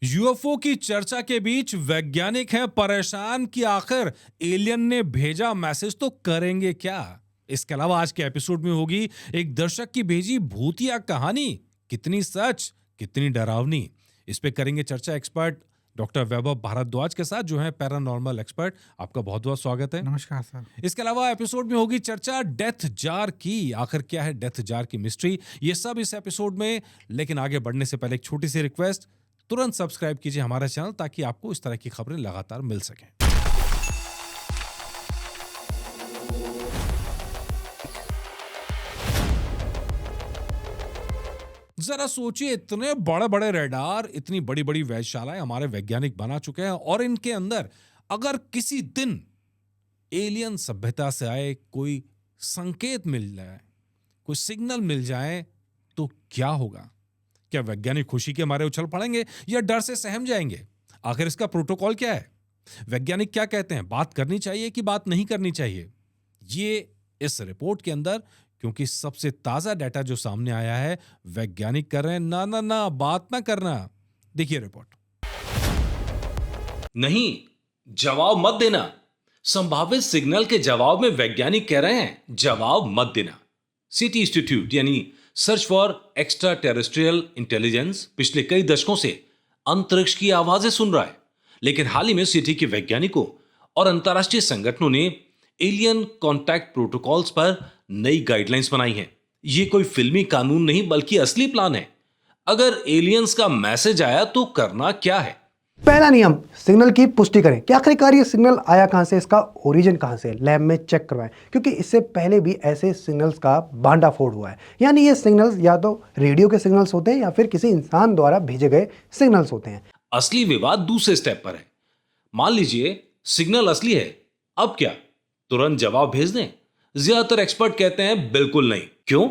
UFO की चर्चा के बीच वैज्ञानिक हैं परेशान कि आखिर एलियन ने भेजा मैसेज तो करेंगे क्या। इसके अलावा आज के एपिसोड में होगी एक दर्शक की भेजी भूतिया कहानी, कितनी सच कितनी डरावनी। इस पे करेंगे चर्चा एक्सपर्ट डॉक्टर वैभव भारद्वाज के साथ, जो है पैरानॉर्मल एक्सपर्ट। आपका बहुत बहुत स्वागत है। नमस्कार सर। इसके अलावा एपिसोड में होगी चर्चा डेथ जार की। आखिर क्या है डेथ जार की मिस्ट्री, ये सब इस एपिसोड में। लेकिन आगे बढ़ने से पहले एक छोटी सी रिक्वेस्ट, तुरंत सब्सक्राइब कीजिए हमारा चैनल ताकि आपको इस तरह की खबरें लगातार मिल सकें। जरा सोचिए, इतने बड़े बड़े रेडार, इतनी बड़ी बड़ी वेधशालाएं हमारे वैज्ञानिक बना चुके हैं, और इनके अंदर अगर किसी दिन एलियन सभ्यता से आए कोई संकेत मिल जाए, कोई सिग्नल मिल जाए, तो क्या होगा? क्या वैज्ञानिक खुशी के मारे उछल पड़ेंगे या डर से सहम जाएंगे? आखिर इसका प्रोटोकॉल क्या है? वैज्ञानिक क्या कहते हैं, बात करनी चाहिए कि बात नहीं करनी चाहिए? ये इस रिपोर्ट के अंदर, क्योंकि सबसे ताजा डाटा जो सामने आया है, वैज्ञानिक कर रहे हैं ना ना ना, बात ना करना। देखिए रिपोर्ट। नहीं, जवाब मत देना। संभावित सिग्नल के जवाब में वैज्ञानिक कह रहे हैं जवाब मत देना। सिटी इंस्टीट्यूट यानी search for extra terrestrial intelligence पिछले कई दशकों से अंतरिक्ष की आवाजें सुन रहा है, लेकिन हाल ही में सिटी के वैज्ञानिकों और अंतर्राष्ट्रीय संगठनों ने एलियन कॉन्टैक्ट प्रोटोकॉल्स पर नई गाइडलाइंस बनाई हैं। ये कोई फिल्मी कानून नहीं बल्कि असली प्लान है। अगर एलियंस का मैसेज आया तो करना क्या है? पहला नियम, सिग्नल की पुष्टि करें कि आखिरकार ये सिग्नल आया कहां से, इसका ओरिजिन कहां से, लैब में चेक करवाएं, क्योंकि इससे पहले भी ऐसे सिग्नल्स का भांडाफोड़ हुआ है। यानी ये सिग्नल्स या तो रेडियो के सिग्नल्स होते हैं या फिर किसी इंसान द्वारा भेजे गए सिग्नल्स होते हैं। असली विवाद दूसरे स्टेप पर है। मान लीजिए सिग्नल असली है, अब क्या? तुरंत जवाब भेज दें? ज्यादातर एक्सपर्ट कहते हैं बिल्कुल नहीं। क्यों?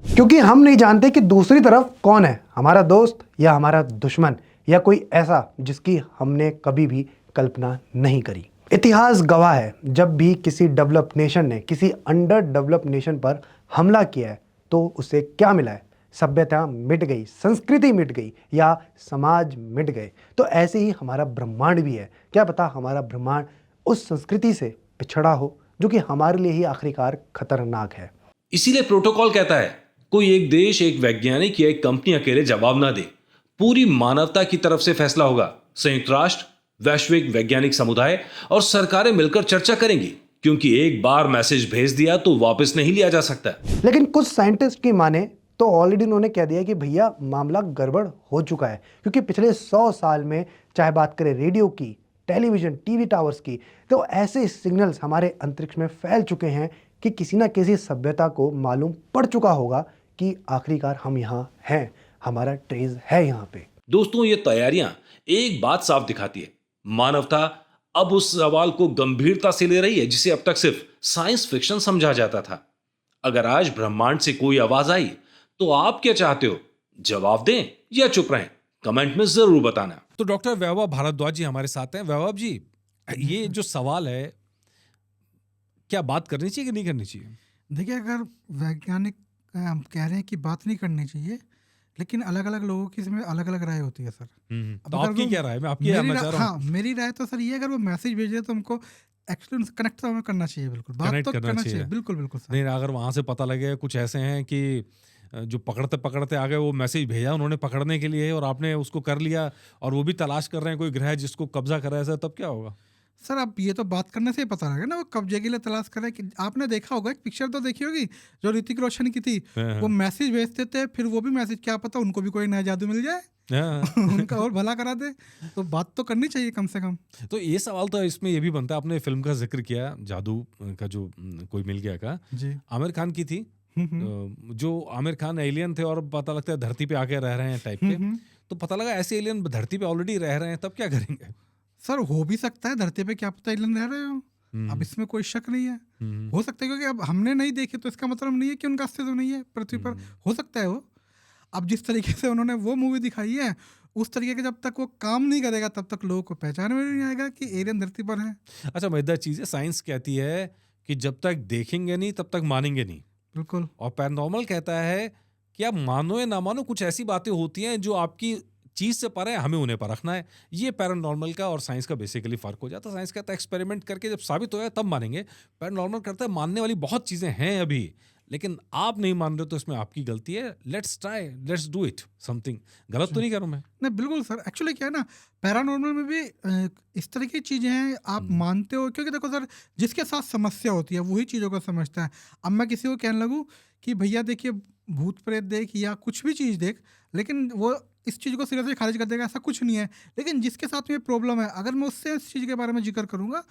क्योंकि हम नहीं जानते कि दूसरी तरफ कौन है, हमारा दोस्त या हमारा दुश्मन, या कोई ऐसा जिसकी हमने कभी भी कल्पना नहीं करी। इतिहास गवाह है, जब भी किसी डेवलप्ड नेशन ने किसी अंडर डेवलप्ड नेशन पर हमला किया है तो उसे क्या मिला है? सभ्यता मिट गई, संस्कृति मिट गई, या समाज मिट गए। तो ऐसे ही हमारा ब्रह्मांड भी है। क्या पता हमारा ब्रह्मांड उस संस्कृति से पिछड़ा हो जो कि हमारे लिए ही आखिरकार खतरनाक है। इसीलिए प्रोटोकॉल कहता है कोई एक देश, एक वैज्ञानिक या एक कंपनी अकेले जवाब ना दे। पूरी मानवता की तरफ से फैसला होगा। संयुक्त राष्ट्र, वैश्विक वैज्ञानिक समुदाय और सरकारें मिलकर चर्चा करेंगी, क्योंकि एक बार मैसेज भेज दिया तो वापस नहीं लिया जा सकता। लेकिन कुछ साइंटिस्ट की माने तो ऑलरेडी उन्होंने कह दिया कि भैया मामला गड़बड़ हो चुका है, क्योंकि पिछले 100 साल में चाहे बात करें रेडियो की, टेलीविजन, टीवी टावर्स की, तो ऐसे सिग्नल्स हमारे अंतरिक्ष में फैल चुके हैं कि किसी ना किसी सभ्यता को मालूम पड़ चुका होगा कि आखिरकार हम यहाँ हैं, हमारा ट्रेस है यहाँ पे। दोस्तों, ये तैयारियां एक बात साफ दिखाती है, मानवता अब उस सवाल को गंभीरता से ले रही है जिसे अब तक सिर्फ साइंस फिक्शन समझा जाता था। अगर आज ब्रह्मांड से कोई आवाज आई तो आप क्या चाहते हो? जवाब दें या चुप रहें? कमेंट में जरूर बताना। तो डॉक्टर वैभव भारद्वाज जी हमारे साथ हैं। वैभव जी, ये जो सवाल है, क्या बात करनी चाहिए कि नहीं करनी चाहिए? देखिए, अगर वैज्ञानिक हम कह रहे हैं कि बात नहीं करनी चाहिए, लेकिन अलग अलग लोगों की इसमें अलग अलग राय होती है सर। तो आपकी क्या राय है? मैं आपकी राय जानना चाह रहा हूं। हाँ, मेरी राय तो सर ये, अगर वो मैसेज भेजे तो हमको एक्चुअली उनसे कनेक्ट तो हमें करना चाहिए, बिल्कुल बात कनेक्ट तो करना करना चाहिए। चाहिए, बिल्कुल बिल्कुल सर। नहीं, अगर वहां से पता लगे कुछ ऐसे हैं कि जो पकड़ते पकड़ते आगे वो मैसेज भेजा उन्होंने पकड़ने के लिए और आपने उसको कर लिया, और वो भी तलाश कर रहे हैं कोई ग्रह जिसको कब्जा कर रहा है, तब क्या होगा? सर अब ये तो बात करने से ही पता लगा ना वो कब्जे के लिए तलाश कर रहे हैं। कि आपने देखा होगा, एक पिक्चर तो देखी होगी जो ऋतिक रोशन की थी, वो मैसेज भेजते थे, फिर वो भी मैसेज, क्या पता उनको भी कोई नया जादू मिल जाए उनका और भला करा दे। तो बात तो करनी चाहिए कम से कम। तो ये सवाल तो इसमें ये भी बनता है, आपने फिल्म का जिक्र किया जादू का, जो कोई मिल गया का, जी। आमिर खान की थी, जो आमिर खान एलियन थे और पता लगता है धरती पे आके रह रहे हैं टाइप के। तो पता लगा ऐसे एलियन धरती पे ऑलरेडी रह रहे हैं, तब क्या करेंगे? सर हो भी सकता है धरती पे, क्या पता एलियन रह रहे हो। अब इसमें कोई शक नहीं है, हो सकता है, क्योंकि अब हमने नहीं देखे तो इसका मतलब नहीं है कि उनका अस्तित्व नहीं है पृथ्वी पर। हो सकता है वो, अब जिस तरीके से उन्होंने वो मूवी दिखाई है उस तरीके के जब तक वो काम नहीं करेगा तब तक लोगों को पहचान में नहीं आएगा कि एलियन धरती पर है। अच्छा, मजेदार चीज है, साइंस कहती है कि जब तक देखेंगे नहीं तब तक मानेंगे नहीं, बिल्कुल। और पैरानॉर्मल कहता है कि आप मानो या ना मानो, कुछ ऐसी बातें होती हैं जो आपकी चीज से परे हमें उन्हें परखना है। ये पैरानॉर्मल का और साइंस का बेसिकली फर्क हो जाता है। साइंस कहता है एक्सपेरिमेंट करके जब साबित हो जाए तब मानेंगे, पैरानॉर्मल करता है मानने वाली बहुत चीजें हैं अभी, लेकिन आप नहीं मान रहे तो इसमें आपकी गलती है। Let's try, let's do it something. गलत तो नहीं कर रहा मैं? नहीं बिल्कुल सर, एक्चुअली क्या है ना, पैरानॉर्मल में भी इस तरह की चीज़ें हैं आप मानते हो, क्योंकि देखो सर, जिसके साथ समस्या होती है वही चीज़ों को समझता है। अब मैं किसी को कहने लगूँ कि भैया देखिए भूत प्रेत देख या कुछ भी चीज़ देख, लेकिन वो इस चीज़ को सीरियसली खारिज कर देगा, ऐसा कुछ नहीं है। लेकिन जिसके साथ में प्रॉब्लम है, अगर मैं उससे इस चीज़ के बारे में जिक्र करूँगा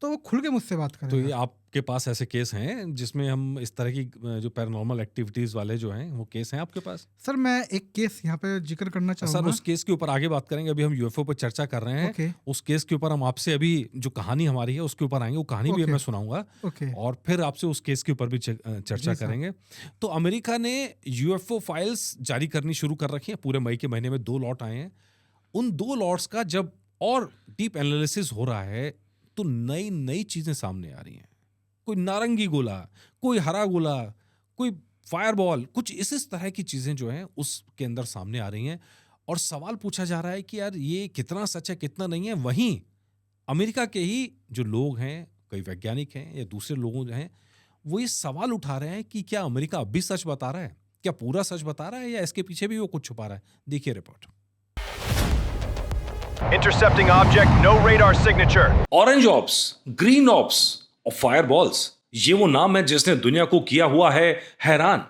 तो वो खुल के मुझसे बात तो करेगा। ये आपके पास ऐसे केस हैं जिसमें हम इस तरह की जो पैरानॉर्मल एक्टिविटीज वाले जो हैं वो केस हैं आपके पास? सर मैं एक केस यहाँ पे जिक्र करना सर चाहूँगा। उस केस के ऊपर आगे बात करेंगे, अभी हम यूएफओ पर चर्चा कर रहे हैं। ओके उस केस के ऊपर हम आपसे अभी जो कहानी हमारी है उसके ऊपर आएंगे, वो कहानी भी ओके। मैं सुनाऊंगा ओके और फिर आपसे उस केस के ऊपर भी चर्चा जी साहब। करेंगे। तो अमेरिका ने यूएफओ फाइल्स जारी करनी शुरू कर रखी हैं। पूरे मई के महीने में 2 लॉट आए हैं। उन 2 लॉट्स का जब और डीप एनालिसिस हो रहा है तो नई नई चीजें सामने आ रही हैं। कोई नारंगी गोला, कोई हरा गोला, कोई फायरबॉल, कुछ इस तरह की चीजें जो हैं उसके अंदर सामने आ रही हैं और सवाल पूछा जा रहा है कि यार ये कितना सच है कितना नहीं है। वहीं अमेरिका के ही जो लोग हैं, कई वैज्ञानिक हैं या दूसरे लोग जो हैं, वो ये सवाल उठा रहे हैं कि क्या अमेरिका अब भी सच बता रहा है, क्या पूरा सच बता रहा है या इसके पीछे भी वो कुछ छुपा रहा है। देखिए report. Intercepting object, no radar signature. Orange orbs, green ops और फायरबॉल्स, ये वो नाम है जिसने दुनिया को किया हुआ है हैरान।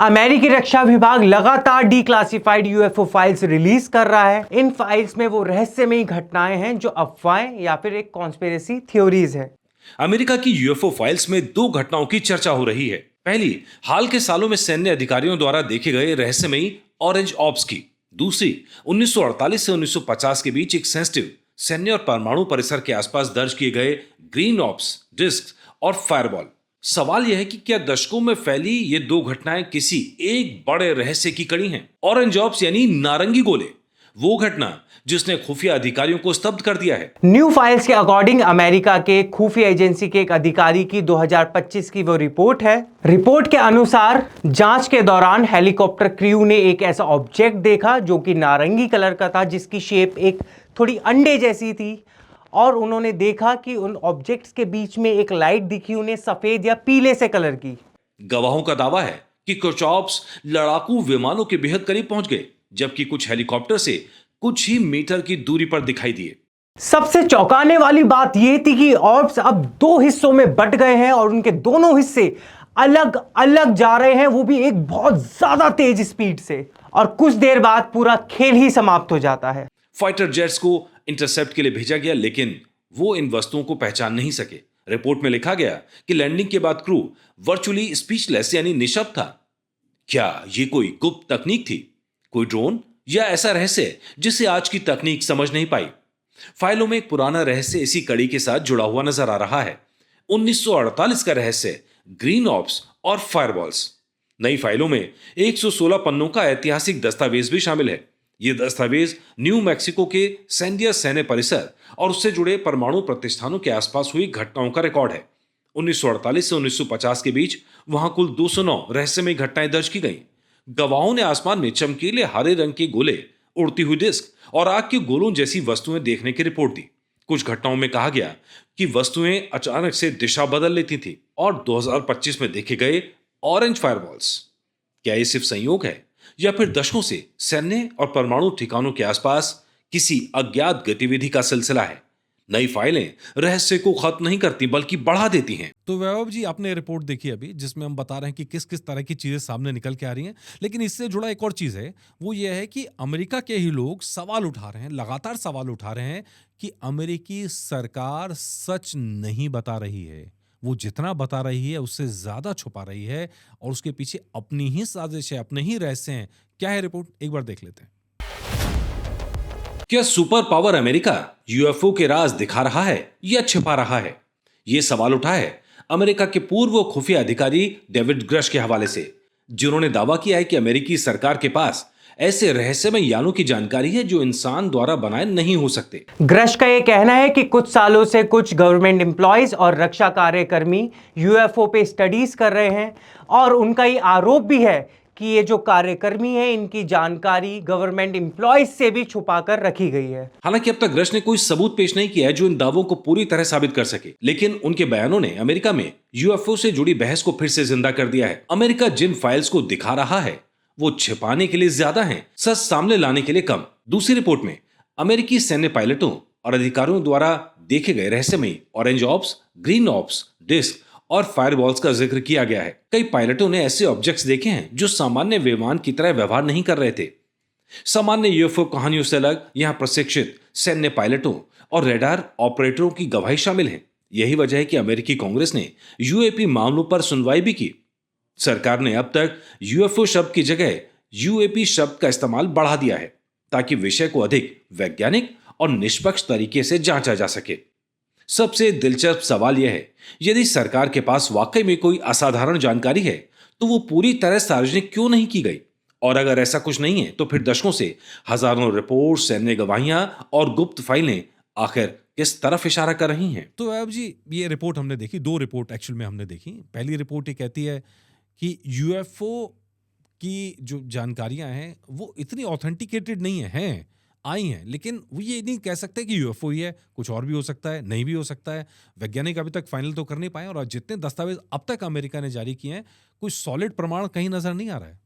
अमेरिकी रक्षा विभाग लगातार डीक्लासिफाइड यूएफओ फाइल्स रिलीज कर रहा है। इन फाइल्स में वो रहस्यमयी घटनाएं हैं जो अफवाहें या फिर एक कॉन्स्पिरेसी थ्योरीज है। अमेरिका की यूएफओ फाइल्स में 2 घटनाओं की चर्चा हो रही है। पहली, हाल के सालों में सैन्य अधिकारियों द्वारा देखे गए रहस्यमयी ऑरेंज ऑप्स की। दूसरी, 1948 से 1950 के बीच एक सेंसिटिव सैन्य और परमाणु परिसर के आसपास दर्ज किए गए ग्रीन ऑप्स, डिस्क और फायरबॉल। सवाल यह है कि क्या दशकों में फैली ये 2 घटनाएं किसी एक बड़े रहस्य की कड़ी हैं? ऑरेंज ऑप्स यानी नारंगी गोले, वो घटना जिसने खुफिया अधिकारियों को स्तब्ध कर दिया है। न्यू फाइल्स के अकॉर्डिंग अमेरिका के खुफिया एजेंसी के एक अधिकारी की 2025 की वो रिपोर्ट है। रिपोर्ट के अनुसार जांच के दौरान हेलीकॉप्टर क्रू ने एक ऐसा ऑब्जेक्ट देखा जो कि नारंगी कलर का था, जिसकी शेप एक थोड़ी अंडे जैसी थी, और उन्होंने देखा कि उन ऑब्जेक्ट्स के बीच में एक लाइट दिखी उन्हें सफेद या पीले से कलर की। गवाहों का दावा है कि कुछ ऑप्स लड़ाकू विमानों के बेहद करीब पहुंच गए, जबकि कुछ हेलीकॉप्टर से कुछ ही मीटर की दूरी पर दिखाई दिए। सबसे चौंकाने वाली बात यह थी कि ऑर्ब्स अब 2 हिस्सों में बट गए हैं और उनके दोनों हिस्से अलग अलग जा रहे हैं, वो भी एक बहुत ज्यादा तेज स्पीड से, और कुछ देर बाद पूरा खेल ही समाप्त हो जाता है। फाइटर जेट्स को इंटरसेप्ट के लिए भेजा गया, लेकिन वो इन वस्तुओं को पहचान नहीं सके। रिपोर्ट में लिखा गया कि लैंडिंग के बाद क्रू वर्चुअली स्पीचलेस यानी निशब्द था। क्या ये कोई गुप्त तकनीक थी, कोई ड्रोन, या ऐसा रहस्य जिसे आज की तकनीक समझ नहीं पाई? फाइलों में एक पुराना रहस्य इसी कड़ी के साथ जुड़ा हुआ नजर आ रहा है। 1948 का रहस्य, ग्रीन ऑप्स और फायरबॉल्स। नई फाइलों में 116 पन्नों का ऐतिहासिक दस्तावेज भी शामिल है। यह दस्तावेज न्यू मैक्सिको के सैंडियस सैन्य परिसर और उससे जुड़े परमाणु प्रतिष्ठानों के आसपास हुई घटनाओं का रिकॉर्ड है। 1948 से 1950 के बीच वहां कुल 209 रहस्यमयी घटनाएं दर्ज की गईं। गवाहों ने आसमान में चमकीले हरे रंग के गोले, उड़ती हुई डिस्क और आग के गोलों जैसी वस्तुएं देखने की रिपोर्ट दी। कुछ घटनाओं में कहा गया कि वस्तुएं अचानक से दिशा बदल लेती थी और 2025 में देखे गए ऑरेंज फायरबॉल्स। क्या ये सिर्फ संयोग है या फिर दशकों से सैन्य और परमाणु ठिकानों के आसपास किसी अज्ञात गतिविधि का सिलसिला है? नई फाइलें रहस्य को खत्म नहीं करती बल्कि बढ़ा देती हैं। तो वैभव जी, आपने रिपोर्ट देखी अभी जिसमें हम बता रहे हैं कि किस किस तरह की चीजें सामने निकल के आ रही हैं, लेकिन इससे जुड़ा एक और चीज है, वो ये है कि अमेरिका के ही लोग सवाल उठा रहे हैं, लगातार सवाल उठा रहे हैं कि अमेरिकी सरकार सच नहीं बता रही है। वो जितना बता रही है उससे ज्यादा छुपा रही है और उसके पीछे अपनी ही साजिश है, अपने ही रहस्य हैं। क्या है रिपोर्ट, एक बार देख लेते हैं। क्या सुपर पावर अमेरिका यूएफओ के राज दिखा रहा है या छिपा रहा है? यह सवाल उठा है अमेरिका के पूर्व खुफिया अधिकारी डेविड ग्रश के हवाले से, जिन्होंने दावा किया है कि अमेरिकी सरकार के पास ऐसे रहस्यमय यानों की जानकारी है जो इंसान द्वारा बनाए नहीं हो सकते। ग्रश का यह कहना है कि कुछ सालों से कुछ गवर्नमेंट एम्प्लॉयज और रक्षा कार्यकर्मी यूएफओ पे स्टडीज कर रहे हैं और उनका ये आरोप भी है कि ये जो कार्यकर्मी है इनकी जानकारी गवर्नमेंट एम्प्लॉयज से भी छुपा कर रखी गई है। हालांकि अब तक रश ने कोई सबूत पेश नहीं किया है जो इन दावों को पूरी तरह साबित कर सके, लेकिन उनके बयानों ने अमेरिका में यूएफओ से जुड़ी बहस को फिर से जिंदा कर दिया है। अमेरिका जिन फाइल्स को दिखा रहा है वो छिपाने के लिए ज्यादा हैं, सच सामने लाने के लिए कम। दूसरी रिपोर्ट में अमेरिकी सैन्य पायलटों और अधिकारियों द्वारा देखे गए रहस्यमयी orange orbs, green orbs, disc और फायरबॉल्स का जिक्र किया गया है। कई पायलटों ने ऐसे ऑब्जेक्ट्स देखे हैं जो सामान्य विमान की तरह व्यवहार नहीं कर रहे थे। सामान्य यूएफओ कहानियों से अलग यहां प्रशिक्षित सैन्य पायलटों और रेडार ऑपरेटरों की गवाही शामिल है। यही वजह है कि अमेरिकी कांग्रेस ने यूएपी मामलों पर सुनवाई भी की। सरकार ने अब तक यूएफओ शब्द की जगह यूएपी शब्द का इस्तेमाल बढ़ा दिया है ताकि विषय को अधिक वैज्ञानिक और निष्पक्ष तरीके से जांचा जा सके। सबसे दिलचस्प सवाल यह है, यदि सरकार के पास वाकई में कोई असाधारण जानकारी है तो वो पूरी तरह सार्वजनिक क्यों नहीं की गई? और अगर ऐसा कुछ नहीं है तो फिर दशकों से हजारों रिपोर्ट, सैन्य गवाहियां और गुप्त फाइलें आखिर किस तरफ इशारा कर रही हैं? तो वैभव जी, ये रिपोर्ट हमने देखी, 2 रिपोर्ट एक्चुअल में हमने देखी। पहली रिपोर्ट ये कहती है कि यूएफओ की जो जानकारियां हैं वो इतनी ऑथेंटिकेटेड नहीं हैं, आई हैं, लेकिन वो ये नहीं कह सकते कि यूएफओ ही है, कुछ और भी हो सकता है, नहीं भी हो सकता है। वैज्ञानिक अभी तक फाइनल तो कर नहीं पाए और जितने दस्तावेज अब तक अमेरिका ने जारी किए हैं कोई सॉलिड प्रमाण कहीं नजर नहीं आ रहा है।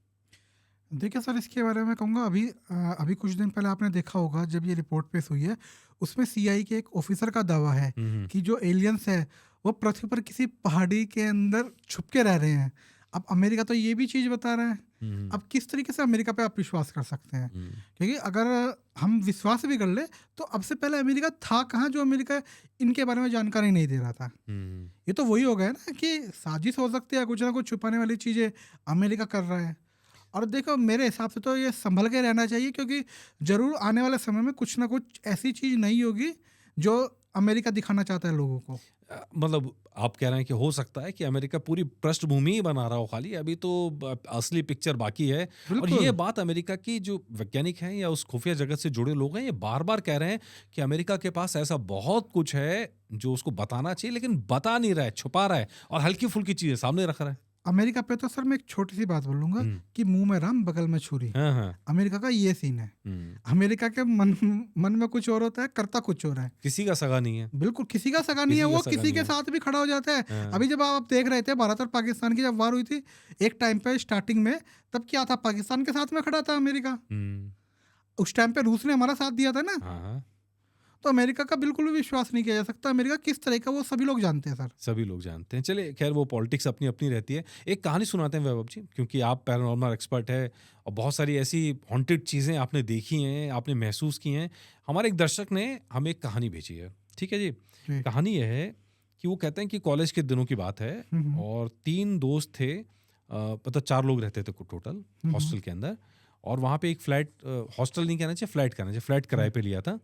देखिए सर, इसके बारे में कहूँगा, अभी कुछ दिन पहले आपने देखा होगा जब ये रिपोर्ट पेश हुई है, उसमें सीआई के एक ऑफिसर का दावा है कि जो एलियंस है वो पृथ्वी पर किसी पहाड़ी के अंदर छुप के रह रहे हैं। अब अमेरिका तो ये भी चीज़ बता रहा है, अब किस तरीके से अमेरिका पे आप विश्वास कर सकते हैं? क्योंकि अगर हम विश्वास भी कर ले तो अब से पहले अमेरिका था कहाँ जो अमेरिका इनके बारे में जानकारी नहीं दे रहा था। ये तो वही हो गया ना कि साजिश हो सकती है, कुछ ना कुछ छुपाने वाली चीज़ें अमेरिका कर रहा है। और देखो, मेरे हिसाब से तो ये संभल के रहना चाहिए, क्योंकि ज़रूर आने वाले समय में कुछ ना कुछ ऐसी चीज़ नहीं होगी जो अमेरिका दिखाना चाहता है लोगों को। मतलब आप कह रहे हैं कि हो सकता है कि अमेरिका पूरी पृष्ठभूमि ही बना रहा हो खाली, अभी तो असली पिक्चर बाकी है। और बिल्कुल। ये बात अमेरिका की जो वैज्ञानिक हैं या उस खुफिया जगत से जुड़े लोग हैं ये बार बार कह रहे हैं कि अमेरिका के पास ऐसा बहुत कुछ है जो उसको बताना चाहिए लेकिन बता नहीं रहा है, छुपा रहा है और हल्की फुल्की चीजें सामने रख रहा है। अमेरिका पे तो सर मैं एक छोटी सी बात बोलूंगा कि मुंह में राम बगल में छुरी। हाँ हाँ। अमेरिका का ये सीन है। अमेरिका के मन में कुछ और होता है, करता कुछ और है। किसी का सगा नहीं है। बिल्कुल किसी का सगा नहीं है, किसी का वो सगा किसी नहीं के है। साथ भी खड़ा हो जाता है। हाँ। अभी जब आप देख रहे थे भारत और पाकिस्तान की जब वार हुई थी एक टाइम पे स्टार्टिंग में, तब क्या था, पाकिस्तान के साथ में खड़ा था अमेरिका। उस टाइम पे रूस ने हमारा साथ दिया था ना। हाँ, तो अमेरिका का बिल्कुल भी विश्वास नहीं किया जा सकता। अमेरिका किस तरह का वो सभी लोग जानते हैं सर। सभी लोग जानते हैं। चलिए खैर, वो पॉलिटिक्स अपनी अपनी रहती है। एक कहानी सुनाते हैं वैभव जी, क्योंकि आप पैरानॉर्मल एक्सपर्ट है और बहुत सारी ऐसी हॉन्टेड चीज़ें आपने देखी हैं, आपने महसूस की हैं। हमारे एक दर्शक ने हमें एक कहानी भेजी है, ठीक है जी। जी। कहानी यह है कि वो कहते हैं कि कॉलेज के दिनों की बात है और 3 दोस्त थे, मतलब 4 लोग रहते थे टोटल हॉस्टल के अंदर। और वहाँ पे एक फ्लैट, हॉस्टल नहीं कहना चाहिए, फ्लैट कहना चाहिए, फ्लैट किराए पे लिया था।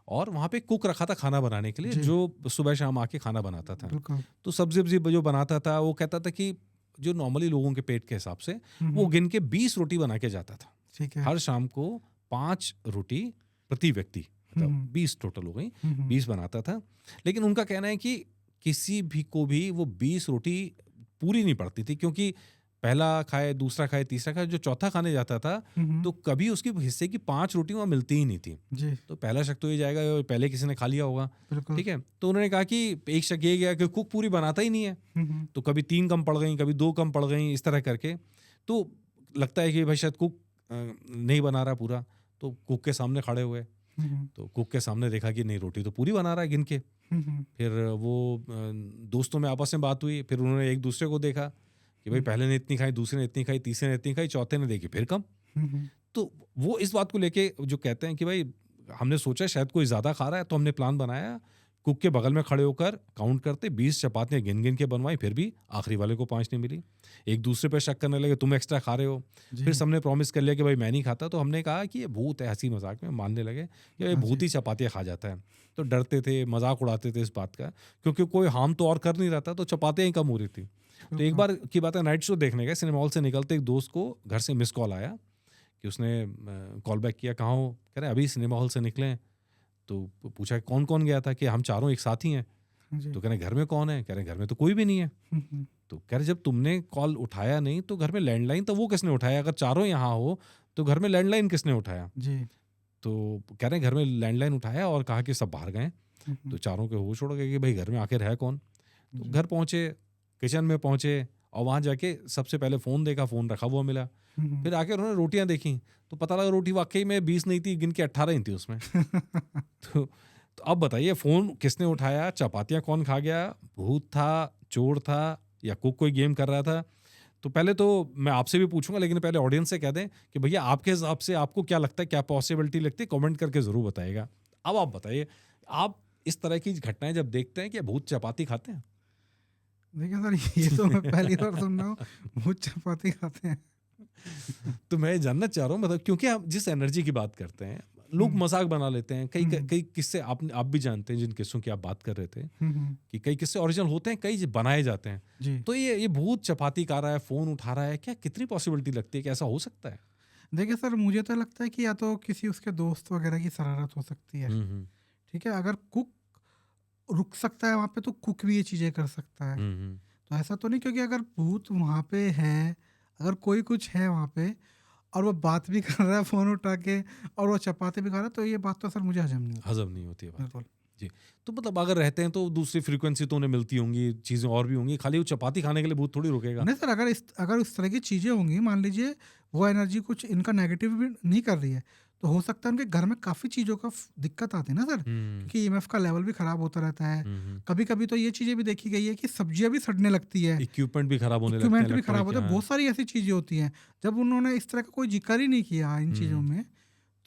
और वहाँ पे कुक रखा था खाना बनाने के लिए, जी। जो सुबह शाम आके खाना बनाता था। बिल्कुल। तो सब्जी वब्जी जो बनाता था वो कहता था कि जो नॉर्मली लोगों के पेट के हिसाब से वो गिन के 20 रोटी बना के जाता था। ठीक है। हर शाम को 5 रोटी प्रति व्यक्ति, मतलब 20 टोटल हो गई, 20 बनाता था। लेकिन उनका कहना है कि किसी भी को भी वो 20 रोटी पूरी नहीं पड़ती थी, क्योंकि पहला खाए, दूसरा खाए, तीसरा खाए, जो चौथा खाने जाता था तो कभी उसकी हिस्से की 5 रोटी वहाँ मिलती ही नहीं थी। जी। तो पहला शक तो ये जाएगा पहले किसी ने खा लिया होगा, बिल्कुल। ठीक है। तो उन्होंने कहा कि एक शक ये गया कि कुक पूरी बनाता ही नहीं है, तो कभी 3 कम पड़ गई, कभी 2 कम पड़ गई, इस तरह करके। तो लगता है कि भाई शायद कुक नहीं बना रहा पूरा। तो कुक के सामने खड़े हुए, तो कुक के सामने देखा कि नहीं, रोटी तो पूरी बना रहा है गिन के। फिर वो दोस्तों में आपस में बात हुई, फिर उन्होंने एक दूसरे को देखा कि भाई पहले ने इतनी खाई, दूसरे ने इतनी खाई, तीसरे ने इतनी खाई, चौथे ने देखी फिर कम। तो वो इस बात को लेके जो कहते हैं कि भाई हमने सोचा शायद कोई ज्यादा खा रहा है, तो हमने प्लान बनाया, कुक के बगल में खड़े होकर काउंट करते, 20 चपातियां गिन गिन के बनवाई, फिर भी आखिरी वाले को 5 नहीं मिली। एक दूसरे पे शक करने लगे, तुम एक्स्ट्रा खा रहे हो। फिर सबने प्रॉमिस कर लिया कि भाई मैं नहीं खाता। तो हमने कहा कि ये भूत है, हंसी मजाक में मानने लगे कि भाई भूत ही चपातियां खा जाता है। तो डरते थे, मजाक उड़ाते थे इस बात का, क्योंकि कोई हार्म तो और कर नहीं रहा था, तो चपातियां ही कम हो रही थी। तो एक बार की बात है, नाइट शो देखने गए, सिनेमा हॉल से निकलते एक दोस्त को घर से मिस कॉल आया कि उसने कॉल बैक किया, कहाँ हो? कह रहे अभी सिनेमा हॉल से निकले हैं। तो पूछा कौन कौन गया था, कि हम चारों एक साथ ही हैं। जी। तो कह रहे घर में कौन है? कह रहे घर में तो कोई भी नहीं है। तो कह रहे जब तुमने कॉल उठाया नहीं तो घर में लैंडलाइन तो वो किसने उठाया? अगर चारों यहाँ हो तो घर में लैंडलाइन किसने उठाया? जी। तो कह रहे घर में लैंडलाइन उठाया और कहा कि सब बाहर गए। तो चारों के होश उड़ गए कि भाई घर में आखिर है कौन। तो घर पहुंचे, किचन में पहुंचे और वहां जाके सबसे पहले फोन देखा, फोन रखा हुआ मिला। फिर आके उन्होंने रोटियां देखी तो पता लगा रोटी वाकई में 20 नहीं थी, गिन के 18 ही थी उसमें। तो अब बताइए फोन किसने उठाया? चपातियां कौन खा गया? भूत था, चोर था, या कुक कोई गेम कर रहा था? तो पहले तो मैं आपसे भी पूछूंगा, लेकिन पहले ऑडियंस से कह दें कि भैया आपके हिसाब से आपको क्या लगता है, क्या पॉसिबिलिटी लगती है? कमेंट करके जरूर बताइएगा। अब आप बताइए, आप इस तरह की घटनाएं जब देखते हैं कि भूत चपाती खाते हैं? देखिए सर, ये तो मैं पहली बार सुन रहा हूँ, भूत चपाती खाते हैं। तो मैं जानना चाह रहा हूँ, मतलब क्योंकि आप जिस एनर्जी की बात करते हैं, लोग मजाक बना लेते हैं। कई किस्से आप भी जानते हैं, जिन किस्सों की आप बात कर रहे थे कि कई किस्से ओरिजिनल होते हैं, कई बनाए जाते हैं। जी। तो ये भूत चपाती खा रहा है, फोन उठा रहा है, क्या कितनी पॉसिबिलिटी लगती है कि ऐसा हो सकता है? देखिए सर, मुझे तो लगता है कि या तो किसी उसके दोस्त वगैरह की शरारत हो सकती है। ठीक है, अगर कुक रुक सकता है वहाँ पे तो कुक भी ये चीज़ें कर सकता है। तो ऐसा तो नहीं, क्योंकि अगर भूत वहाँ पे है, अगर कोई कुछ है वहाँ पे और वो बात भी कर रहा है फ़ोन उठा के और वो चपाती भी खा रहा है, तो ये बात तो सर मुझे हजम नहीं होती। है बात। बिल्कुल। जी। तो मतलब अगर रहते हैं तो दूसरी फ्रीक्वेंसी तो उन्हें मिलती होंगी, चीजें और भी होंगी, खाली वो चपाती खाने के लिए भूत थोड़ी रुकेगा। नहीं सर, अगर उस तरह की चीज़ें होंगी, मान लीजिए वो एनर्जी कुछ इनका नेगेटिव भी नहीं कर रही है, तो हो सकता है उनके घर में काफ़ी चीज़ों का दिक्कत आती है ना सर, क्योंकि ईएमएफ का लेवल भी खराब होता रहता है। कभी कभी तो ये चीज़ें भी देखी गई है कि सब्जियां भी सड़ने लगती है, इक्विपमेंट भी खराब होने लगते हैं, इक्विपमेंट भी खराब electronic, होता है, बहुत सारी ऐसी चीज़ें होती हैं। जब उन्होंने इस तरह का कोई जिक्र ही नहीं किया इन चीज़ों में,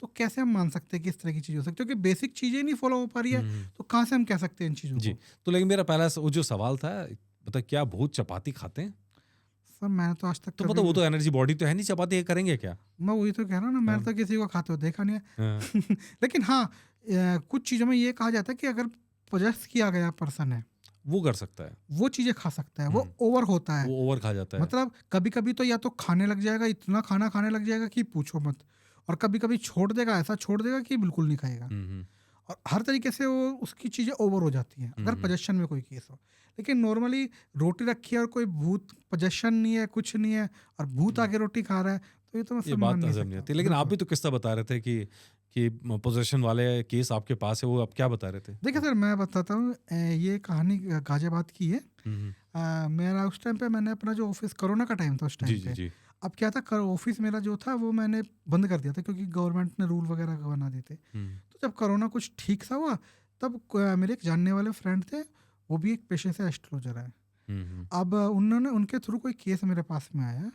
तो कैसे हम मान सकते हैं कि इस तरह की चीज़ हो सकती है? क्योंकि बेसिक चीज़ें नहीं फॉलो हो पा रही है, तो कहाँ से हम कह सकते हैं इन चीज़ों जी। को? तो लेकिन मेरा पहला वो जो सवाल था, मतलब क्या भूत चपाती खाते हैं? सर मैंने तो आज तक तो मतलब वो तो एनर्जी बॉडी तो है नहीं, चपाती करेंगे क्या? मैं वही तो कह रहा हूँ ना, मैंने तो किसी को खाते हुए देखा नहीं है। हाँ। लेकिन हाँ, कुछ चीज़ों में ये कहा जाता है कि अगर पोजेस किया गया पर्सन है, वो कर सकता है, वो चीज़ें खा सकता है, वो ओवर होता है। वो ओवर खा जाता है। मतलब कभी कभी तो या तो खाने लग जाएगा, इतना खाना खाने लग जाएगा कि पूछो मत, और कभी कभी छोड़ देगा, ऐसा छोड़ देगा कि बिल्कुल नहीं खाएगा। और हर तरीके से वो उसकी चीज़ें ओवर हो जाती हैं अगर पोजेशन में कोई केस हो। लेकिन नॉर्मली रोटी रखी है और कोई भूत पोजेशन नहीं है, कुछ नहीं है, और भूत आके रोटी खा रहा है, तो ये तो मैं ये मान बात नहीं हजम नहीं सकता। आती। लेकिन आप भी तो किस्सा बता रहे थे कि पोजेशन वाले केस आपके पास है, वो आप क्या बता रहे थे? देखिए सर, मैं बताता हूँ, ये कहानी गाजियाबाद की है। मेरा उस टाइम पे मैंने अपना जो ऑफिस, कोरोना का टाइम था उस जी टाइम जी पे। जी। अब क्या था, ऑफिस मेरा जो था वो मैंने बंद कर दिया था, क्योंकि गवर्नमेंट ने रूल वगैरह बना दिए थे। तो जब कोरोना कुछ ठीक सा हुआ, तब मेरे एक जानने वाले फ्रेंड थे, वो भी एक पेशे से एस्ट्रोलॉजर है। अब उनके थ्रू कोई केस मेरे पास में आया।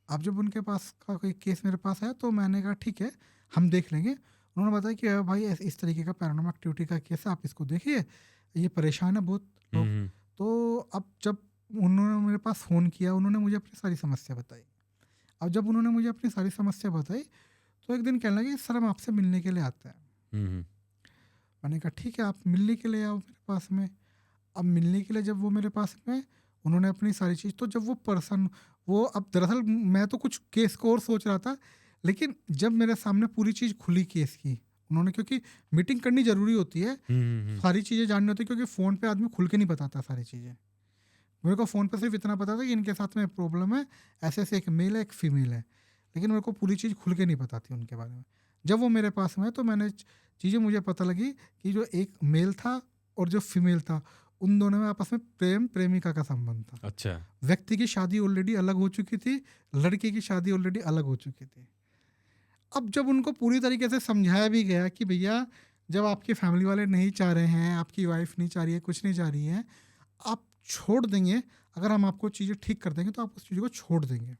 अब जब उनके पास का कोई केस मेरे पास आया तो मैंने कहा ठीक है, हम देख लेंगे। उन्होंने बताया कि भाई इस तरीके का पैरानॉर्मल एक्टिविटी का केस है, आप इसको देखिए, ये परेशान है बहुत लोग। तो अब जब उन्होंने मेरे पास फ़ोन किया, उन्होंने मुझे अपनी सारी समस्या बताई। अब जब उन्होंने मुझे अपनी सारी समस्या बताई, तो एक दिन कहने लगे, सर हम आपसे मिलने के लिए आते हैं। मैंने कहा ठीक है, आप मिलने के लिए आओ मेरे पास में। अब मिलने के लिए जब वो मेरे पास में, उन्होंने अपनी सारी चीज़, तो जब वो पर्सन, वो अब दरअसल मैं तो कुछ केस को और सोच रहा था, लेकिन जब मेरे सामने पूरी चीज़ खुली केस की, उन्होंने, क्योंकि मीटिंग करनी ज़रूरी होती है, सारी चीज़ें जाननी होती है, क्योंकि फ़ोन पे आदमी खुल के नहीं बताता सारी चीज़ें। मेरे को फ़ोन पे सिर्फ इतना पता था कि इनके साथ में प्रॉब्लम है, ऐसे ऐसे, एक मेल है एक फीमेल है, लेकिन मेरे को पूरी चीज़ खुल के नहीं पता थी उनके बारे में। जब वो मेरे पास में, तो मैंने चीज़ें, मुझे पता लगी कि जो एक मेल था और जो फीमेल था, उन दोनों में आपस में प्रेम प्रेमिका का संबंध था। अच्छा। व्यक्ति की शादी ऑलरेडी अलग हो चुकी थी, लड़की की शादी ऑलरेडी अलग हो चुकी थी। अब जब उनको पूरी तरीके से समझाया भी गया कि भैया, जब आपके फैमिली वाले नहीं चाह रहे हैं, आपकी वाइफ नहीं चाह रही है, कुछ नहीं चाह रही है, आप छोड़ देंगे, अगर हम आपको चीज़ें ठीक कर देंगे तो आप उस चीज़ को छोड़ देंगे।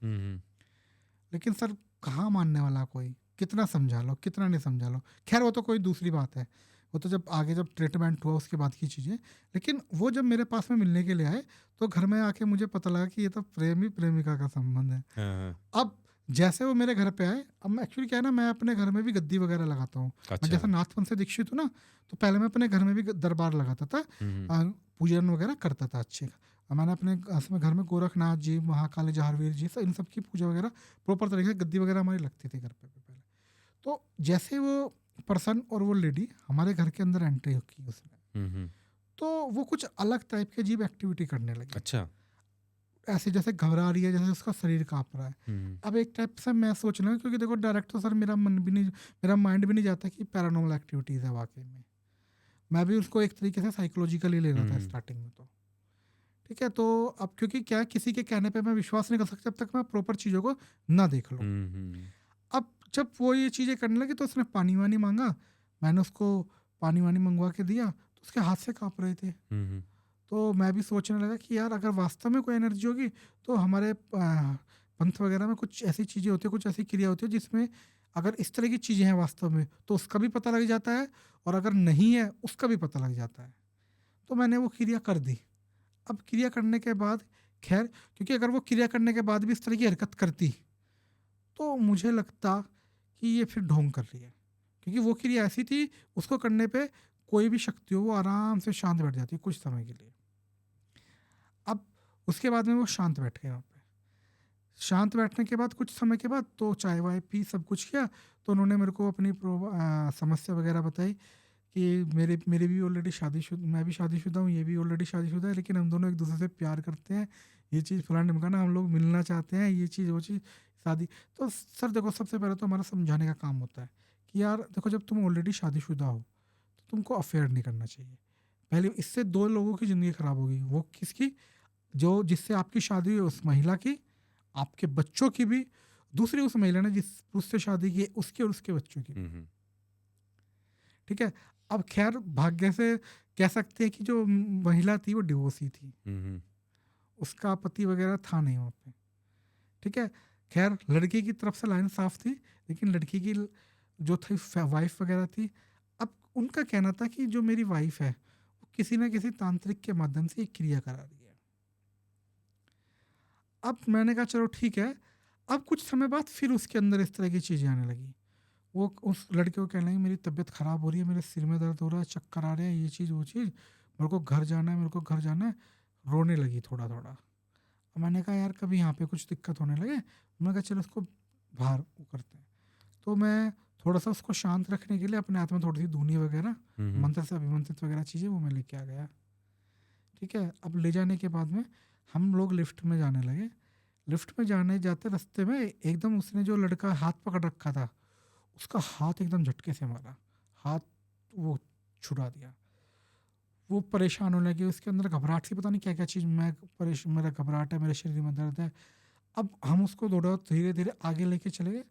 लेकिन सर कहाँ मानने वाला कोई, कितना समझा लो, कितना नहीं समझा लो, खैर वो तो कोई दूसरी बात है, वो तो जब आगे जब ट्रीटमेंट हुआ उसके बाद की चीज़ें। लेकिन वो जब मेरे पास में मिलने के लिए आए, तो घर में आके मुझे पता लगा कि ये तो प्रेमी प्रेमिका का संबंध है। अब जैसे वो मेरे घर पे आए, अब एक्चुअली क्या है ना, मैं अपने घर में भी गद्दी वगैरह लगाता हूँ। मैं जैसे नाथपंथ से दीक्षित हूँ ना, तो पहले मैं अपने घर में भी दरबार लगाता था, पूजन वगैरह करता था अच्छे। मैंने अपने घर में गोरखनाथ जी, महाकाली, जहारवीर जी, इन सब की पूजा वगैरह प्रॉपर तरीके से, गद्दी वगैरह हमारी लगती थी घर पे पहले। तो जैसे वो पर्सन और वो लेडी हमारे घर के अंदर एंट्री की उसने, तो वो कुछ अलग टाइप की अजीब एक्टिविटी करने लगी, अच्छा। ऐसे जैसे घबरा रही है, जैसे उसका शरीर कांप रहा है। अब एक टाइप से मैं सोच रहा हूँ, क्योंकि देखो डायरेक्टर सर मेरा माइंड भी नहीं जाता कि पैरानॉर्मल एक्टिविटीज़ है वाकई में। मैं भी उसको एक तरीके से साइकोलॉजिकली ले रहा था स्टार्टिंग में, तो ठीक है। तो अब क्योंकि क्या है, किसी के कहने पे मैं विश्वास नहीं कर सकता जब तक मैं प्रॉपर चीज़ों को ना देख लूँ। अब जब वो ये चीज़ें करने लगी तो उसने पानी वानी मांगा, मैंने उसको पानी वानी मंगवा के दिया, तो उसके हाथ से काँप रहे थे। तो मैं भी सोचने लगा कि यार अगर वास्तव में कोई एनर्जी होगी तो हमारे पंथ वगैरह में कुछ ऐसी चीज़ें होती है, कुछ ऐसी क्रिया होती है जिसमें अगर इस तरह की चीज़ें हैं वास्तव में तो उसका भी पता लग जाता है, और अगर नहीं है उसका भी पता लग जाता है। तो मैंने वो क्रिया कर दी। अब क्रिया करने के बाद खैर, क्योंकि अगर वो क्रिया करने के बाद भी इस तरह की हरकत करती तो मुझे लगता कि ये फिर ढोंग कर रही है, क्योंकि वो क्रिया ऐसी थी, उसको करने पे कोई भी शक्ति हो वो आराम से शांत बैठ जाती है कुछ समय के लिए। अब उसके बाद में वो शांत बैठ गए वहाँ पे। शांत बैठने के बाद कुछ समय के बाद तो चाय वाय पी, सब कुछ किया, तो उन्होंने मेरे को अपनी समस्या वगैरह बताई कि मेरी भी ऑलरेडी शादीशुदा, मैं भी शादीशुदा हूँ, ये भी ऑलरेडी शादीशुदा है, लेकिन हम दोनों एक दूसरे से प्यार करते हैं, ये चीज़ फलाना ढिमकाना, हम लोग मिलना चाहते हैं, ये चीज़ वो चीज़, शादी। तो सर देखो, सबसे पहले तो हमारा समझाने का काम होता है कि यार देखो, जब तुम ऑलरेडी शादीशुदा हो तो तुमको अफेयर नहीं करना चाहिए। पहले इससे 2 लोगों की ज़िंदगी ख़राब होगी। वो किसकी? जो जिससे आपकी शादी हुई उस महिला की, आपके बच्चों की भी, दूसरी उस महिला ने जिस पुरुष से शादी की उसकी और उसके बच्चों की। ठीक है। अब खैर भाग्य से कह सकते हैं कि जो महिला थी वो डिवोर्सी थी, उसका पति वगैरह था नहीं वहाँ पे। ठीक है। खैर लड़की की तरफ से लाइन साफ थी, लेकिन लड़की की जो थी वाइफ वगैरह थी, अब उनका कहना था कि जो मेरी वाइफ है वो किसी न किसी तांत्रिक के माध्यम से एक क्रिया करा रही है। अब मैंने कहा चलो ठीक है। अब कुछ समय बाद फिर उसके अंदर इस तरह की चीज़ें आने लगी। वो उस लड़के को कहने लगी मेरी तबीयत ख़राब हो रही है, मेरे सिर में दर्द हो रहा है, चक्कर आ रहे हैं, ये चीज़ वो चीज़, मेरे को घर जाना है, मेरे को घर जाना है। रोने लगी थोड़ा थोड़ा। अब मैंने कहा यार कभी यहाँ पे कुछ दिक्कत होने लगे, मैंने कहा चलो उसको बाहर वो करते हैं। तो मैं थोड़ा सा उसको शांत रखने के लिए अपने हाथ में थोड़ी सी धूनी वगैरह, मंत्र से अभिमंत्रित वगैरह चीज़ें वो मैं लेके आ गया। ठीक है। अब ले जाने के बाद में हम लोग लिफ्ट में जाने लगे। लिफ्ट में जाते रास्ते में एकदम उसने जो लड़का हाथ पकड़ रखा था उसका हाथ एकदम झटके से मारा, हाथ वो छुड़ा दिया। वो परेशान होने लगे, उसके अंदर घबराहट सी, पता नहीं क्या क्या चीज़, मेरा घबराहट है, मेरे शरीर में दर्द है। अब हम उसको दौड़ा धीरे धीरे आगे लेके चले गए।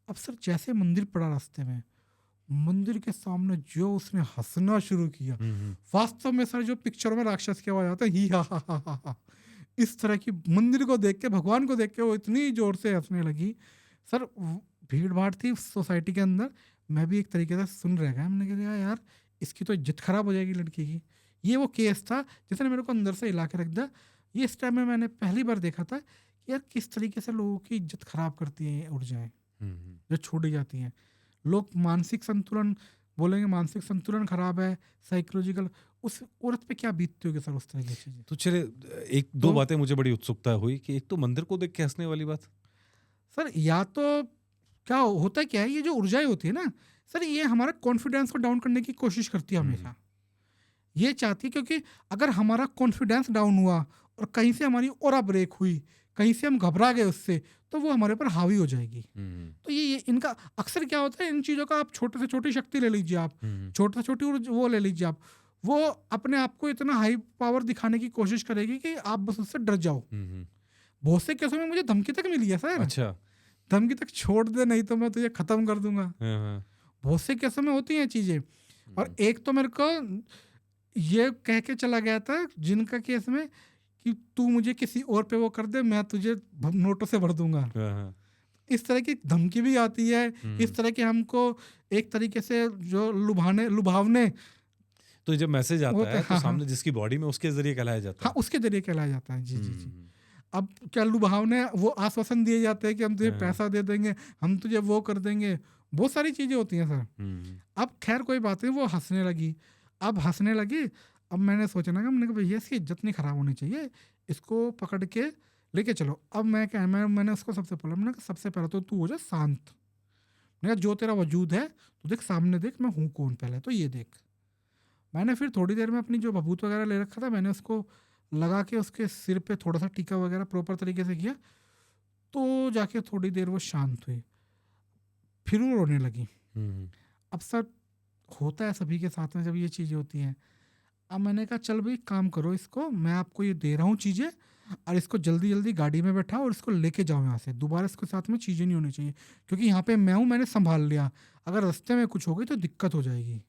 अब सर जैसे मंदिर पड़ा रास्ते में, मंदिर के सामने जो उसने हंसना शुरू किया, वास्तव में सर जो पिक्चर में राक्षस की आवाज आता है ही हा हा हा हा, इस तरह की मंदिर को देख के, भगवान को देख के वो इतनी जोर से हंसने लगी। सर भीड़ भाड़ थी सोसाइटी के अंदर, मैं भी एक तरीके से सुन रह गया। हमने कहा यार इसकी तो इज्जत खराब हो जाएगी लड़की की। ये वो केस था जिसने मेरे को अंदर से हिला के रख दिया। ये इस टाइम में मैंने पहली बार देखा था कि यार किस तरीके से लोगों की इज्जत खराब करती है ऊर्जाएं जो छोड़ी जाती हैं। लोग मानसिक संतुलन बोलेंगे, मानसिक संतुलन खराब है, साइकोलॉजिकल, उस औरत पे क्या बीतती होगी सर उस तरह की चीजें। तो चले एक दो बातें मुझे बड़ी उत्सुकता हुई कि एक तो मंदिर को देख के हंसने वाली बात सर, या तो क्या होता क्या है, ये जो ऊर्जाएं होती है ना सर, ये हमारा कॉन्फिडेंस को डाउन करने की कोशिश करती है हमेशा। ये चाहती है, क्योंकि अगर हमारा कॉन्फिडेंस डाउन हुआ और कहीं से हमारी ऑरा ब्रेक हुई, कहीं से हम घबरा गए उससे, तो वो हमारे पर हावी हो जाएगी। तो ये इनका अक्सर क्या होता है, इन चीज़ों का आप छोटे से छोटी शक्ति ले लीजिए, आप छोटे से छोटी वो ले लीजिए आप, वो अपने आप को इतना हाई पावर दिखाने की कोशिश करेगी कि आप बस उससे डर जाओ। बहुत से केसों में मुझे धमकी तक मिली है सर। अच्छा, धमकी तक, छोड़ दे नहीं तो मैं तुझे खत्म कर दूंगा। बहुत से केसों में होती हैं चीजें। और एक तो मेरे को ये कह के चला गया था जिनका केस में कि तू मुझे किसी और पे वो कर दे, मैं तुझे नोटों से भर दूंगा। इस तरह की धमकी भी आती है। इस तरह के हमको एक तरीके से जो लुभावने, तो जब मैसेज आता है तो हाँ, सामने जिसकी बॉडी में उसके जरिए कहलाया जाता है। हाँ, उसके जरिए कहलाया जाता है। जी जी जी। अब क्या लुभावने, वो आश्वासन दिए जाते हैं कि हम तुझे पैसा दे देंगे, हम तुझे वो कर देंगे, बहुत सारी चीजें होती हैं सर। अब खैर कोई बात नहीं, वो हंसने लगी। अब हंसने लगी, अब मैंने सोचा ना कि हमने कहा भैया इसकी इज्जत नहीं खराब होनी चाहिए, इसको पकड़ के लेके चलो। अब मैंने उसको सबसे बोला, मैंने कहा सबसे पहले तो तू हो जा शांत। मैंने कहा जो तेरा वजूद है तू देख, सामने देख, मैं हूँ कौन, पहले तो ये देख। मैंने फिर थोड़ी देर में अपनी जो भभूत वगैरह ले रखा था मैंने उसको लगा के उसके सिर पे थोड़ा सा टीका वगैरह प्रॉपर तरीके से किया, तो जाके थोड़ी देर वो शांत हुई, फिर वो रोने लगी। अब सर होता है सभी के साथ में जब ये चीज़ें होती हैं। अब मैंने कहा चल भाई काम करो, इसको मैं आपको ये दे रहा हूँ चीज़ें, और इसको जल्दी जल्दी गाड़ी में बैठाओ और इसको लेके जाओ यहाँ से, दोबारा इसके साथ में चीज़ें नहीं होनी चाहिए, क्योंकि यहाँ पे मैं हूँ, मैंने संभाल लिया, अगर रास्ते में कुछ हो गई तो दिक्कत हो जाएगी।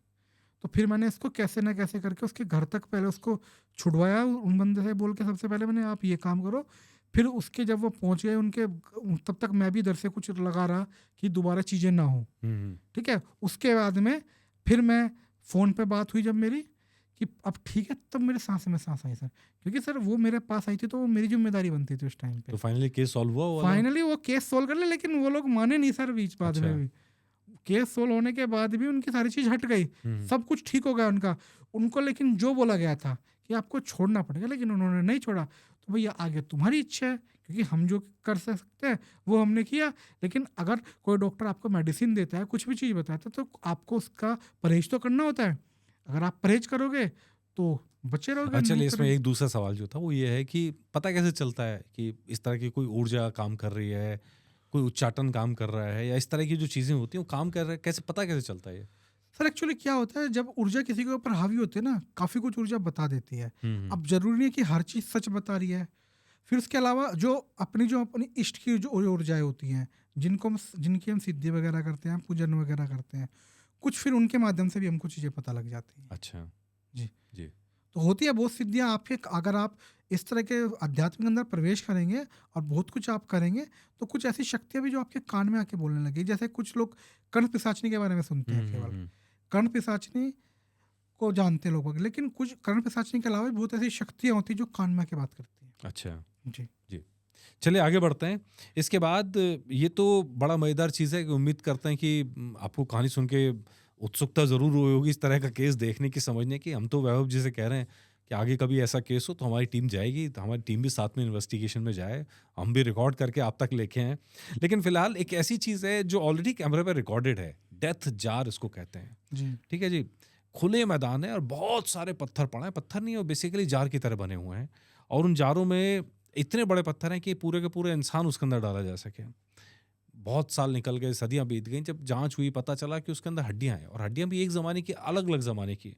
तो फिर मैंने इसको कैसे ना कैसे करके उसके घर तक पहले उसको छुड़वाया, उन बंदे से बोल के सबसे पहले मैंने आप ये काम करो। फिर उसके जब वो पहुँच गए उनके, तब तक मैं भी इधर से कुछ लगा रहा कि दोबारा चीज़ें ना हो, ठीक है। उसके बाद में फिर मैं फ़ोन पे बात हुई जब मेरी कि अब ठीक है, तब मेरे सांस में सांस आई सर, क्योंकि सर वो मेरे पास आई थी तो वो मेरी जिम्मेदारी बनती थी उस टाइम पे। तो फाइनली केस सॉल्व हुआ वो वाला? फाइनली वो केस सोल्व कर लिया, लेकिन वो लोग माने नहीं सर, बीच बाद में भी केस सोल्व होने के बाद भी उनकी सारी चीज़ हट गई, सब कुछ ठीक हो गया उनका, उनको लेकिन जो बोला गया था कि आपको छोड़ना पड़ेगा, लेकिन उन्होंने नहीं छोड़ा। तो भैया आगे तुम्हारी इच्छा है, क्योंकि हम जो कर सकते हैं वो हमने किया, लेकिन अगर कोई डॉक्टर आपको मेडिसिन देता है, कुछ भी चीज़ बताता है, तो आपको उसका परहेज तो करना होता है। अगर आप परहेज करोगे तो बचे रहोगे। अच्छा, नहीं इसमें एक दूसरा सवाल जो था वो ये है कि पता कैसे चलता है कि इस तरह की कोई ऊर्जा काम कर रही है, कोई उच्चाटन काम कर रहा है, या इस तरह की जो चीज़ें होती हैं वो काम कर रहा है, कैसे पता कैसे चलता है ये? सर एक्चुअली क्या होता है, जब ऊर्जा किसी के ऊपर हावी होती है ना, काफ़ी कुछ ऊर्जा बता देती है। अब जरूरी नहीं है कि हर चीज़ सच बता रही है। फिर उसके अलावा जो अपनी इष्ट की जो ऊर्जाएं होती हैं, जिनकी हम सिद्धि वगैरह करते हैं, पूजन वगैरह करते हैं, कुछ फिर उनके माध्यम से भी हमको चीज़ें पता लग जाती हैं। अच्छा जी जी। तो होती है बहुत सिद्धियाँ आपके, अगर आप इस तरह के अध्यात्म के अंदर प्रवेश करेंगे और बहुत कुछ आप करेंगे, तो कुछ ऐसी शक्तियाँ भी जो आपके कान में आके बोलने लगी। जैसे कुछ लोग कर्ण पिशाचनी के बारे में सुनते हैं, केवल कर्ण पिशाचनी को जानते हैं लोग, लेकिन कुछ कर्ण पिशाचनी के अलावा भी बहुत ऐसी शक्तियाँ होती हैं जो कान में आके बात करती हैं। अच्छा जी जी। चलिए आगे बढ़ते हैं। इसके बाद ये तो बड़ा मज़ेदार चीज़ है कि उम्मीद करते हैं कि आपको कहानी सुन के उत्सुकता ज़रूर हुई होगी इस तरह का केस देखने की, समझने की। हम तो वैभव जी से कह रहे हैं कि आगे कभी ऐसा केस हो तो हमारी टीम जाएगी, तो हमारी टीम भी साथ में इन्वेस्टिगेशन में जाए, हम भी रिकॉर्ड करके आप तक लेके आएँ। लेकिन फिलहाल एक ऐसी चीज़ है जो ऑलरेडी कैमरे पर रिकॉर्डेड है, डेथ जार इसको कहते हैं। जी ठीक है जी। खुले मैदान है और बहुत सारे पत्थर पड़े हैं, पत्थर नहीं और बेसिकली जार की तरह बने हुए हैं, और उन जारों में इतने बड़े पत्थर हैं कि पूरे के पूरे इंसान उसके अंदर डाला जा सके। बहुत साल निकल गए, सदियां बीत गई, जब जांच हुई पता चला कि उसके अंदर हड्डियां हैं, और हड्डियां भी एक ज़माने की, अलग अलग ज़माने की।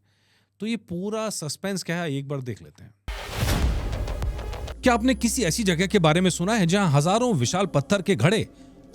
तो ये पूरा सस्पेंस क्या है, एक बार देख लेते हैं। क्या आपने किसी ऐसी जगह के बारे में सुना है जहां हजारों विशाल पत्थर के घड़े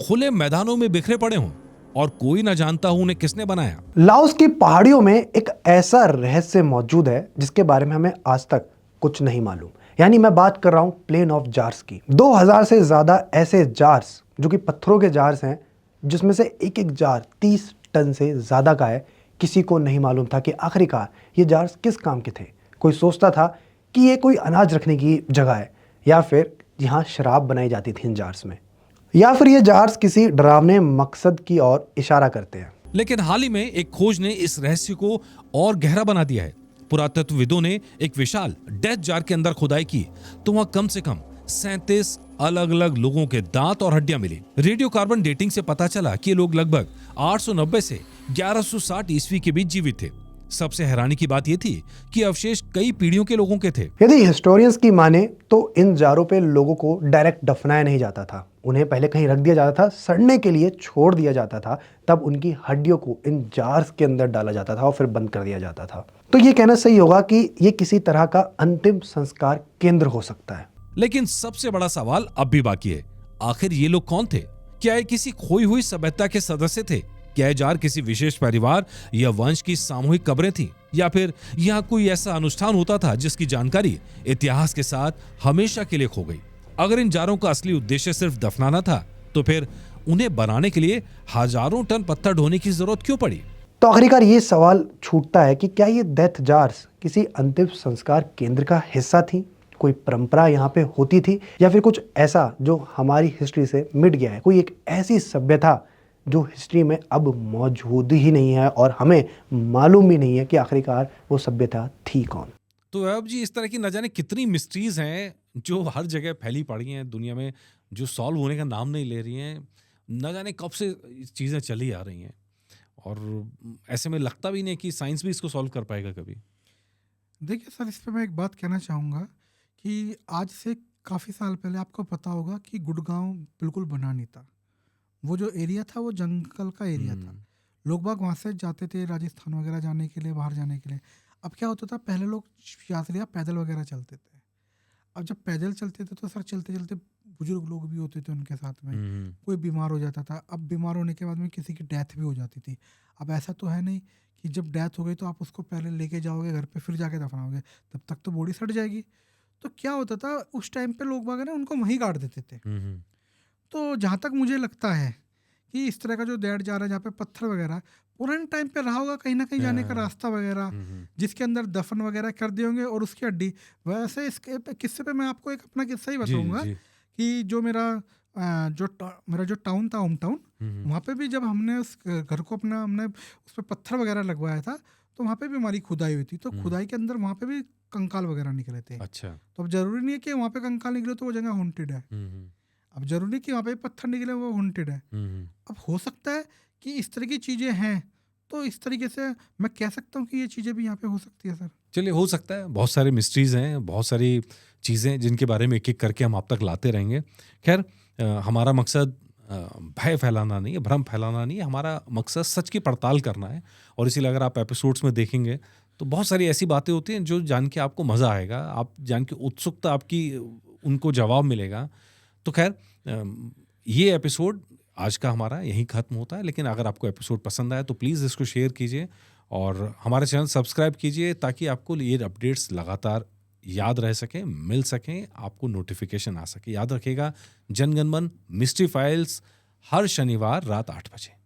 खुले मैदानों में बिखरे पड़े हों और कोई ना जानता हो उन्हें किसने बनाया? लाओस की पहाड़ियों में एक ऐसा रहस्य मौजूद है जिसके बारे में हमें आज तक कुछ नहीं मालूम। यानी मैं बात कर रहा हूं प्लेन ऑफ जार्स की। 2000 से ज्यादा ऐसे जार्स जो कि पत्थरों के जार्स हैं, जिसमें से एक एक जार 30 टन से ज्यादा का है। किसी को नहीं मालूम था कि आखिरकार ये जार्स किस काम के थे। कोई सोचता था कि ये कोई अनाज रखने की जगह है, या फिर यहाँ शराब बनाई जाती थी इन जार्स में, या फिर ये जार्स किसी डरावने मकसद की ओर इशारा करते हैं। लेकिन हाल ही में एक खोज ने इस रहस्य को और गहरा बना दिया है। पुरातत्वविदों ने एक विशाल डेथ जार के अंदर खुदाई की तो वहां कम से कम 37 अलग अलग लोगों के दांत और हड्डियां मिली। रेडियो कार्बन डेटिंग से पता चला कि ये लोग लगभग 890 से 1160 ईस्वी के बीच जीवित थे। सबसे हैरानी की बात यह थी कि अवशेष कई पीढ़ियों के लोगों के थे। यदि हिस्टोरियंस की माने तो इन जारों पे लोगों को डायरेक्ट दफनाया नहीं जाता था, उन्हें पहले कहीं रख दिया जाता था, सड़ने के लिए छोड़ दिया जाता था, तब उनकी हड्डियों को इन जार्स के अंदर डाला जाता था और फिर बंद कर दिया जाता था। तो ये कहना सही होगा कि ये किसी तरह का अंतिम संस्कार केंद्र हो सकता है। लेकिन सबसे बड़ा सवाल अब भी बाकी है, आखिर ये लोग कौन थे? क्या ये किसी खोई हुई सभ्यता के सदस्य थे? क्या ये जार किसी विशेष परिवार या वंश की सामूहिक कब्रें थीं? या फिर यहाँ कोई ऐसा अनुष्ठान होता था जिसकी जानकारी इतिहास के साथ हमेशा के लिए खो गई? अगर इन जारों का असली उद्देश्य सिर्फ दफनाना था, तो फिर उन्हें बनाने के लिए हजारों टन पत्थर ढोने की जरूरत क्यों पड़ी? तो आखिरकार ये सवाल छूटता है कि क्या ये डेथ जार्स किसी अंतिम संस्कार केंद्र का हिस्सा थी, कोई परंपरा यहाँ पे होती थी, या फिर कुछ ऐसा जो हमारी हिस्ट्री से मिट गया है, कोई एक ऐसी सभ्यता जो हिस्ट्री में अब मौजूद ही नहीं है और हमें मालूम भी नहीं है कि आखिरकार वो सभ्यता थी कौन। तो अब जी इस तरह की न जाने कितनी मिस्ट्रीज हैं जो हर जगह फैली पड़ी हैं दुनिया में, जो सॉल्व होने का नाम नहीं ले रही हैं। न जाने कब से चीज़ें चली आ रही हैं, और ऐसे में लगता भी नहीं कि साइंस भी इसको सॉल्व कर पाएगा कभी। देखिए सर, इस पे मैं एक बात कहना चाहूँगा कि आज से काफ़ी साल पहले आपको पता होगा कि गुड़गांव बिल्कुल बना नहीं था। वो जो एरिया था वो जंगल का एरिया था। लोग बाग वहाँ से जाते थे राजस्थान वगैरह जाने के लिए, बाहर जाने के लिए। अब क्या होता था, पहले लोग यात्रियाँ पैदल वगैरह चलते थे। अब जब पैदल चलते थे तो सर चलते चलते बुजुर्ग लोग भी होते थे उनके साथ में, कोई बीमार हो जाता था। अब बीमार होने के बाद में किसी की डेथ भी हो जाती थी। अब ऐसा तो है नहीं कि जब डेथ हो गई तो आप उसको पहले लेके जाओगे घर पे फिर जाके दफनाओगे, तब तक तो बॉडी सड़ जाएगी। तो क्या होता था उस टाइम पे लोग बाग ना उनको वहीं गाड़ देते थे। तो जहाँ तक मुझे लगता है कि इस तरह का जो डेड जा रहा है जहाँ पे पत्थर वगैरह पुराने टाइम पे रहा होगा कहीं ना कहीं जाने का रास्ता वगैरह, जिसके अंदर दफन वगैरह कर दिए होंगे और उसकी हड्डी। वैसे इसके किस्से पे मैं आपको एक अपना किस्सा ही बताऊंगा कि जो मेरा जो टाउन था, होम टाउन, वहाँ पे भी जब हमने उस घर को हमने उस पर पत्थर वगैरह लगवाया था तो वहाँ पे भी हमारी खुदाई हुई थी। तो खुदाई के अंदर वहाँ पे भी कंकाल वगैरह निकले थे। अच्छा। तो अब जरूरी नहीं है कि वहाँ पे कंकाल निकले तो वो जगह हॉन्टेड है। अब जरूरी नहीं कि वहाँ पे पत्थर निकले वो हॉन्टेड है। अब हो सकता है कि इस तरह की चीज़ें हैं, तो इस तरीके से मैं कह सकता हूँ कि ये चीज़ें भी यहाँ पे हो सकती है सर। चलिए, हो सकता है। बहुत सारी मिस्ट्रीज हैं, बहुत सारी चीज़ें जिनके बारे में एक एक करके हम आप तक लाते रहेंगे। खैर, हमारा मकसद भय फैलाना नहीं है, भ्रम फैलाना नहीं है। हमारा मकसद सच की पड़ताल करना है। और इसीलिए अगर आप एपिसोड्स में देखेंगे तो बहुत सारी ऐसी बातें होती हैं जो जान के आपको मज़ा आएगा, आप जान के उत्सुकता आपकी उनको जवाब मिलेगा। तो खैर, ये एपिसोड आज का हमारा यहीं ख़त्म होता है। लेकिन अगर आपको एपिसोड पसंद आए तो प्लीज़ इसको शेयर कीजिए और हमारे चैनल सब्सक्राइब कीजिए ताकि आपको ये अपडेट्स लगातार याद रह सकें, मिल सकें, आपको नोटिफिकेशन आ सके। याद रखिएगा, जनगणमन मिस्ट्री फाइल्स हर शनिवार रात 8 बजे।